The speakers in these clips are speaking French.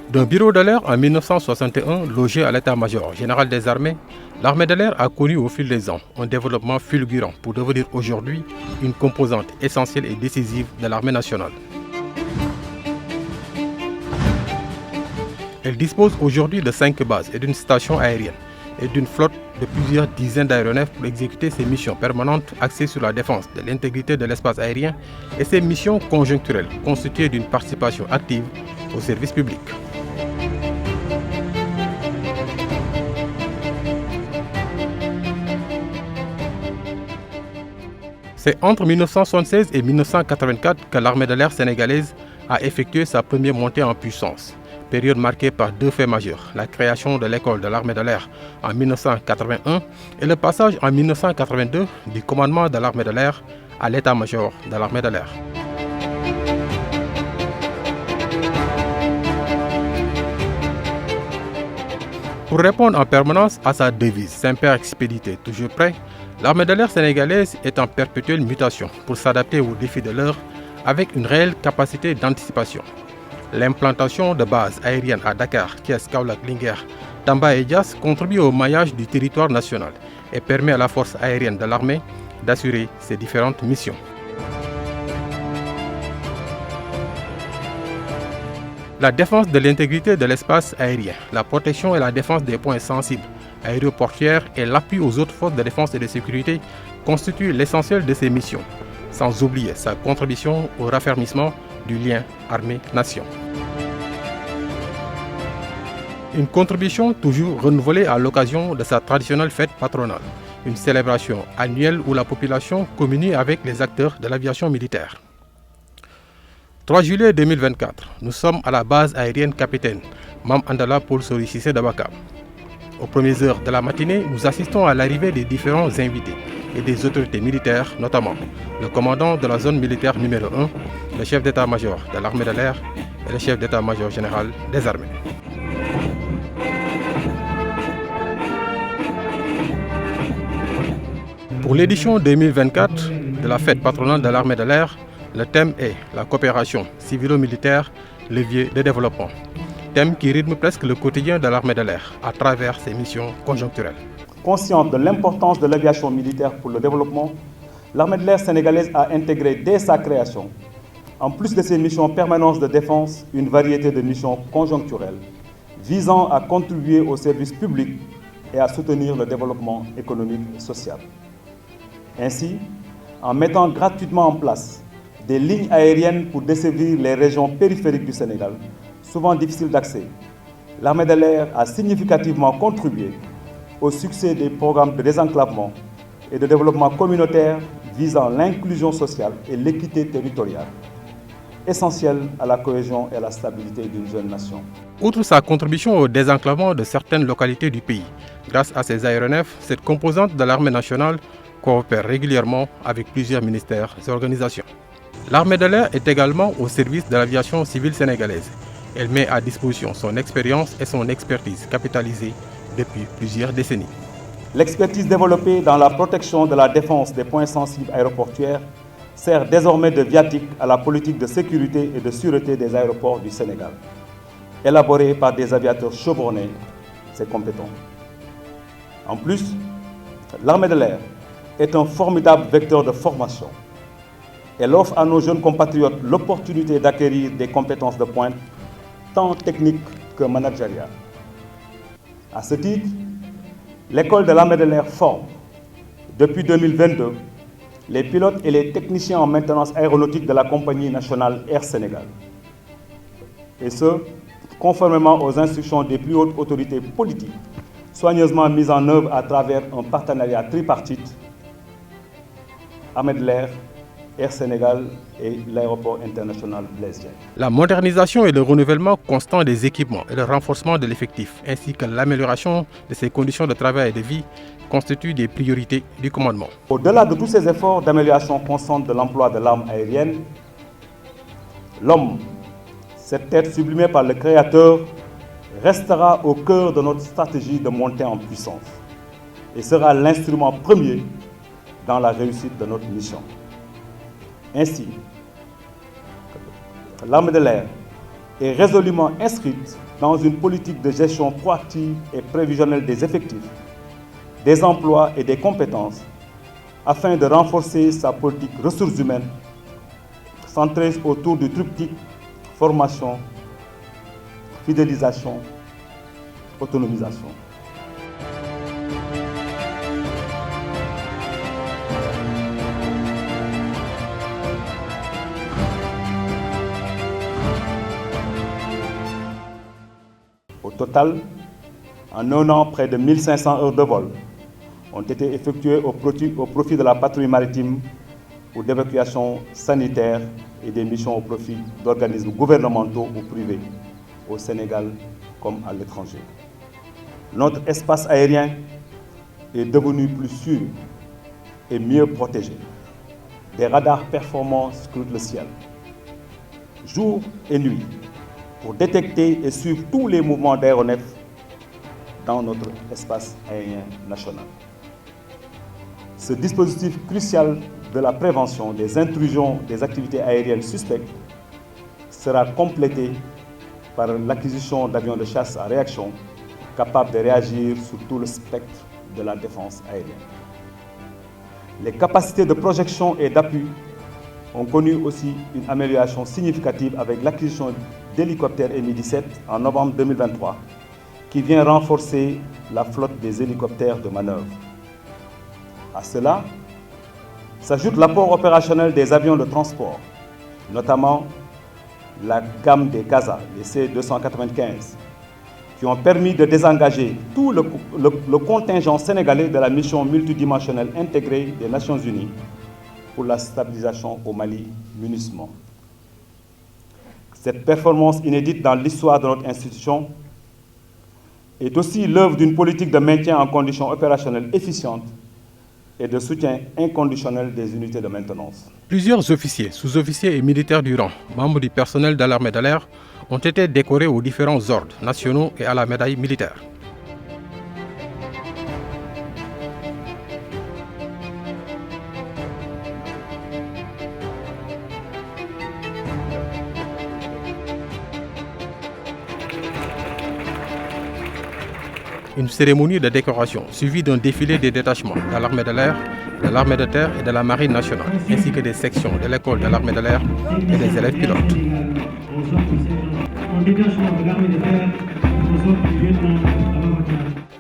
D'un bureau de l'air en 1961 logé à l'état-major général des armées, l'armée de l'air a connu au fil des ans un développement fulgurant pour devenir aujourd'hui une composante essentielle et décisive de l'armée nationale. Elle dispose aujourd'hui de 5 bases et d'une station aérienne et d'une flotte de plusieurs dizaines d'aéronefs pour exécuter ses missions permanentes axées sur la défense de l'intégrité de l'espace aérien et ses missions conjoncturelles constituées d'une participation active au service public. C'est entre 1976 et 1984 que l'armée de l'air sénégalaise a effectué sa première montée en puissance, période marquée par 2 faits majeurs, la création de l'école de l'armée de l'air en 1981 et le passage en 1982 du commandement de l'armée de l'air à l'état-major de l'armée de l'air. Pour répondre en permanence à sa devise « Semper Expedite, toujours prêt », l'armée de l'air sénégalaise est en perpétuelle mutation pour s'adapter aux défis de l'heure avec une réelle capacité d'anticipation. L'implantation de bases aériennes à Dakar, Thiès, Kaolack, Linguère, Tamba et Diass contribue au maillage du territoire national et permet à la force aérienne de l'armée d'assurer ses différentes missions. La défense de l'intégrité de l'espace aérien, la protection et la défense des points sensibles aéroportuaires et l'appui aux autres forces de défense et de sécurité constituent l'essentiel de ces missions, sans oublier sa contribution au raffermissement du lien armée-nation. Une contribution toujours renouvelée à l'occasion de sa traditionnelle fête patronale, une célébration annuelle où la population communie avec les acteurs de l'aviation militaire. 3 juillet 2024, nous sommes à la base aérienne Capitaine Mam Andala Paul Sori Cissé de Bakam. Aux premières heures de la matinée, nous assistons à l'arrivée des différents invités et des autorités militaires, notamment le commandant de la zone militaire numéro 1, le chef d'état-major de l'armée de l'air et le chef d'état-major général des armées. Pour l'édition 2024 de la fête patronale de l'armée de l'air, le thème est la coopération civilo-militaire, levier de développement. Thème qui rythme presque le quotidien de l'armée de l'air à travers ses missions conjoncturelles. Consciente de l'importance de l'aviation militaire pour le développement, l'armée de l'air sénégalaise a intégré dès sa création, en plus de ses missions permanentes de défense, une variété de missions conjoncturelles visant à contribuer au service public et à soutenir le développement économique et social. Ainsi, en mettant gratuitement en place des lignes aériennes pour desservir les régions périphériques du Sénégal, souvent difficiles d'accès, l'armée de l'air a significativement contribué au succès des programmes de désenclavement et de développement communautaire visant l'inclusion sociale et l'équité territoriale, essentielle à la cohésion et à la stabilité d'une jeune nation. Outre sa contribution au désenclavement de certaines localités du pays, grâce à ses aéronefs, cette composante de l'armée nationale coopère régulièrement avec plusieurs ministères et organisations. L'armée de l'air est également au service de l'aviation civile sénégalaise. Elle met à disposition son expérience et son expertise capitalisée depuis plusieurs décennies. L'expertise développée dans la protection de la défense des points sensibles aéroportuaires sert désormais de viatique à la politique de sécurité et de sûreté des aéroports du Sénégal, élaborée par des aviateurs chevronnés et compétents. En plus, l'armée de l'air est un formidable vecteur de formation. Elle offre à nos jeunes compatriotes l'opportunité d'acquérir des compétences de pointe, tant techniques que managériales. À ce titre, l'école de l'armée de l'air forme, depuis 2022, les pilotes et les techniciens en maintenance aéronautique de la compagnie nationale Air Sénégal. Et ce, conformément aux instructions des plus hautes autorités politiques, soigneusement mises en œuvre à travers un partenariat tripartite, armée de l'air, Air Sénégal et l'aéroport international Blaise Diagne. La modernisation et le renouvellement constant des équipements et le renforcement de l'effectif, ainsi que l'amélioration de ses conditions de travail et de vie, constituent des priorités du commandement. Au-delà de tous ces efforts d'amélioration constante de l'emploi de l'arme aérienne, l'homme, cette tête sublimée par le Créateur, restera au cœur de notre stratégie de montée en puissance et sera l'instrument premier dans la réussite de notre mission. Ainsi, l'armée de l'air est résolument inscrite dans une politique de gestion proactive et prévisionnelle des effectifs, des emplois et des compétences, afin de renforcer sa politique ressources humaines centrée autour du triptyque formation, fidélisation, autonomisation. Au total, en un an, près de 1500 heures de vol ont été effectuées au profit de la patrouille maritime ou d'évacuation sanitaire et des missions au profit d'organismes gouvernementaux ou privés, au Sénégal comme à l'étranger. Notre espace aérien est devenu plus sûr et mieux protégé. Des radars performants scrutent le ciel, jour et nuit, pour détecter et suivre tous les mouvements d'aéronefs dans notre espace aérien national. Ce dispositif crucial de la prévention des intrusions des activités aériennes suspectes sera complété par l'acquisition d'avions de chasse à réaction capables de réagir sur tout le spectre de la défense aérienne. Les capacités de projection et d'appui ont connu aussi une amélioration significative avec l'acquisition d'hélicoptères Mi-17 en novembre 2023, qui vient renforcer la flotte des hélicoptères de manœuvre. À cela s'ajoute l'apport opérationnel des avions de transport, notamment la gamme des CASA, les C-295, qui ont permis de désengager tout le contingent sénégalais de la mission multidimensionnelle intégrée des Nations Unies pour la stabilisation au Mali, MINUSMA. Cette performance inédite dans l'histoire de notre institution est aussi l'œuvre d'une politique de maintien en conditions opérationnelles efficientes et de soutien inconditionnel des unités de maintenance. Plusieurs officiers, sous-officiers et militaires du rang, membres du personnel de l'armée de l'air, ont été décorés aux différents ordres nationaux et à la médaille militaire. Une cérémonie de décoration suivie d'un défilé des détachements de l'armée de l'air, de l'armée de terre et de la marine nationale, ainsi que des sections de l'école de l'armée de l'air et des élèves pilotes.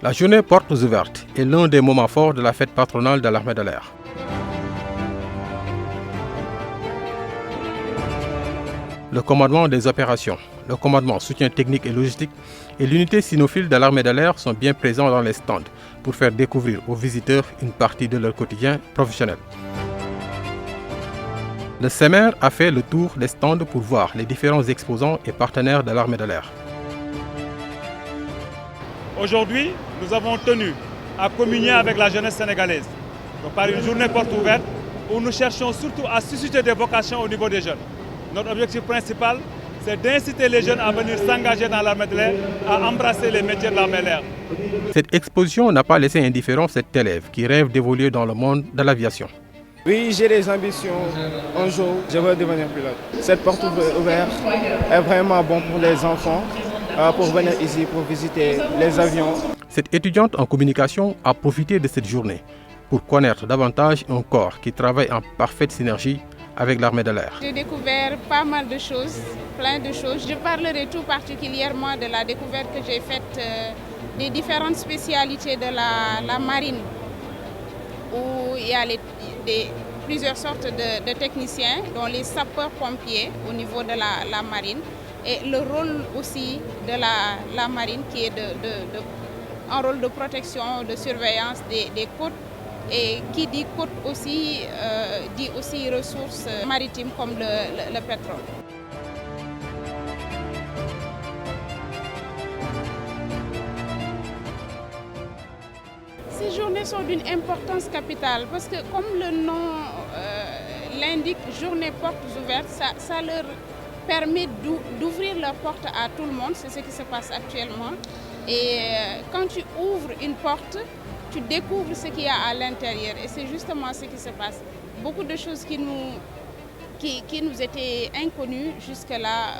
La journée portes ouvertes est l'un des moments forts de la fête patronale de l'armée de l'air. Le commandement des opérations, le commandement soutien technique et logistique et l'unité cynophile de l'armée de l'air sont bien présents dans les stands pour faire découvrir aux visiteurs une partie de leur quotidien professionnel. Le SEMER a fait le tour des stands pour voir les différents exposants et partenaires de l'armée de l'air. Aujourd'hui, nous avons tenu à communier avec la jeunesse sénégalaise par une journée porte ouverte où nous cherchons surtout à susciter des vocations au niveau des jeunes. Notre objectif principal, c'est d'inciter les jeunes à venir s'engager dans l'armée de l'air, à embrasser les métiers de l'armée de l'air. Cette exposition n'a pas laissé indifférent cet élève qui rêve d'évoluer dans le monde de l'aviation. Oui, j'ai des ambitions. Un jour, je veux devenir pilote. Cette porte ouverte est vraiment bon pour les enfants, pour venir ici, pour visiter les avions. Cette étudiante en communication a profité de cette journée pour connaître davantage un corps qui travaille en parfaite synergie avec l'armée de l'air. J'ai découvert pas mal de choses, plein de choses. Je parlerai tout particulièrement de la découverte que j'ai faite des différentes spécialités de la marine, où il y a plusieurs sortes de techniciens, dont les sapeurs-pompiers au niveau de la marine, et le rôle aussi de la marine qui est un rôle de protection, de surveillance des côtes. Et qui dit côte aussi, dit aussi ressources maritimes comme le pétrole. Ces journées sont d'une importance capitale parce que comme le nom l'indique, journée portes ouvertes, ça leur permet d'ouvrir leurs portes à tout le monde, c'est ce qui se passe actuellement. Et quand tu ouvres une porte, tu découvres ce qu'il y a à l'intérieur et c'est justement ce qui se passe. Beaucoup de choses qui nous étaient inconnues jusque-là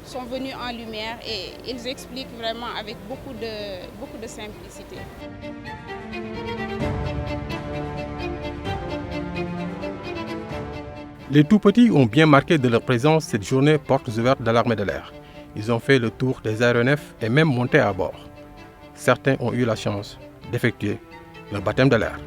sont venus en lumière et ils expliquent vraiment avec beaucoup de simplicité. Les tout-petits ont bien marqué de leur présence cette journée portes ouvertes de l'armée de l'air. Ils ont fait le tour des aéronefs et même monté à bord. Certains ont eu la chance d'effectuer le baptême de l'air.